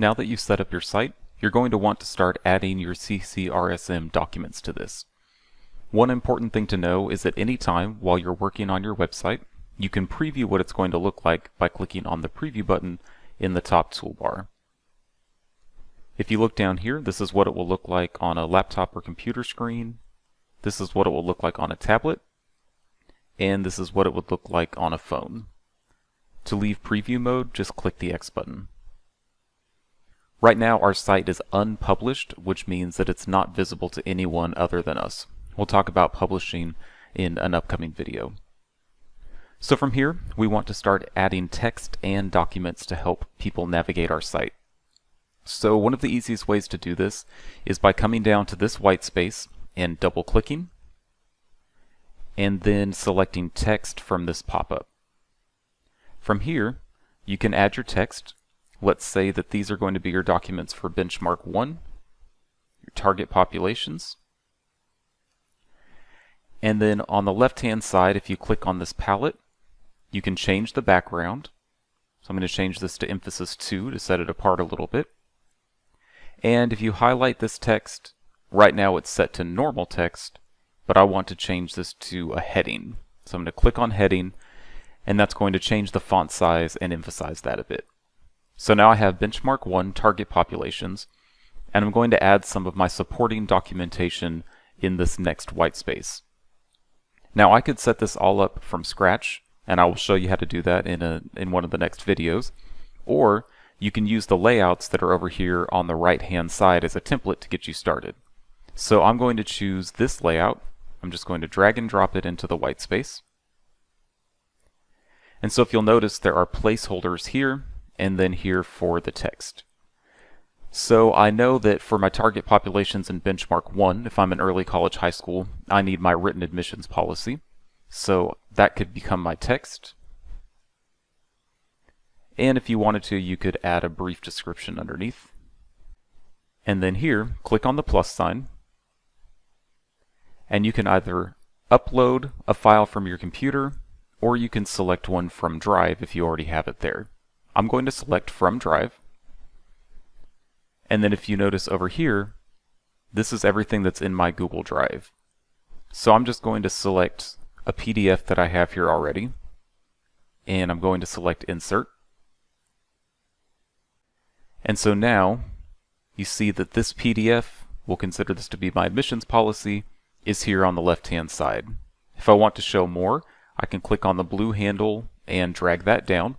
Now that you've set up your site, you're going to want to start adding your CCRSM documents to this. One important thing to know is that any time while you're working on your website, you can preview what it's going to look like by clicking on the preview button in the top toolbar. If you look down here, this is what it will look like on a laptop or computer screen. This is what it will look like on a tablet. And this is what it would look like on a phone. To leave preview mode, just click the X button. Right now our site is unpublished, which means that it's not visible to anyone other than us. We'll talk about publishing in an upcoming video. So from here, we want to start adding text and documents to help people navigate our site. So one of the easiest ways to do this is by coming down to this white space and double-clicking, and then selecting text from this pop-up. From here, you can add your text. Let's say that these are going to be your documents for benchmark 1, your target populations. And then on the left-hand side, if you click on this palette, you can change the background. So I'm going to change this to emphasis 2 to set it apart a little bit. And if you highlight this text, right now it's set to normal text, but I want to change this to a heading. So I'm going to click on heading, and that's going to change the font size and emphasize that a bit. So now I have benchmark 1 target populations, and I'm going to add some of my supporting documentation in this next white space. Now I could set this all up from scratch, and I will show you how to do that in one of the next videos, or you can use the layouts that are over here on the right hand side as a template to get you started. So I'm going to choose this layout. I'm just going to drag and drop it into the white space. And so if you'll notice, there are placeholders here and then here for the text. So I know that for my target populations in benchmark 1, if I'm in early college high school, I need my written admissions policy. So that could become my text. And if you wanted to, you could add a brief description underneath. And then here, click on the plus sign. And you can either upload a file from your computer, or you can select one from Drive if you already have it there. I'm going to select from Drive. And then if you notice over here, this is everything that's in my Google Drive. So I'm just going to select a PDF that I have here already, and I'm going to select Insert. And so now you see that this PDF, we'll consider this to be my admissions policy, is here on the left-hand side. If I want to show more, I can click on the blue handle and drag that down.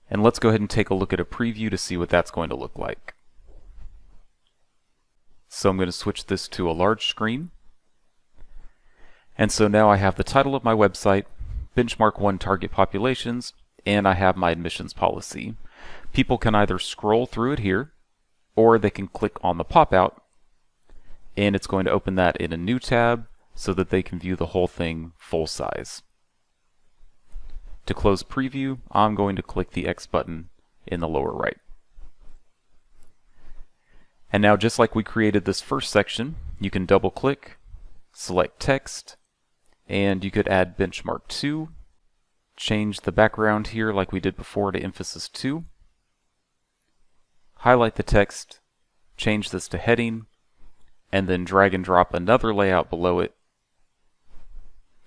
And let's go ahead and take a look at a preview to see what that's going to look like. So I'm going to switch this to a large screen. And so now I have the title of my website, benchmark 1 target populations, and I have my admissions policy. People can either scroll through it here, or they can click on the pop-out, and it's going to open that in a new tab so that they can view the whole thing full size. To close preview, I'm going to click the X button in the lower right. And now, just like we created this first section, you can double click, select text, and you could add benchmark 2, change the background here like we did before to emphasis 2, highlight the text, change this to heading, and then drag and drop another layout below it,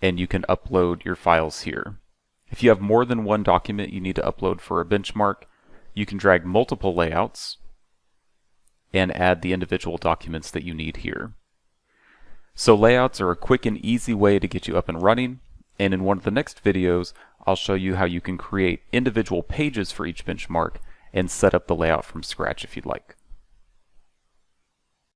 and you can upload your files here. If you have more than one document you need to upload for a benchmark, you can drag multiple layouts and add the individual documents that you need here. So layouts are a quick and easy way to get you up and running, and in one of the next videos I'll show you how you can create individual pages for each benchmark and set up the layout from scratch if you'd like.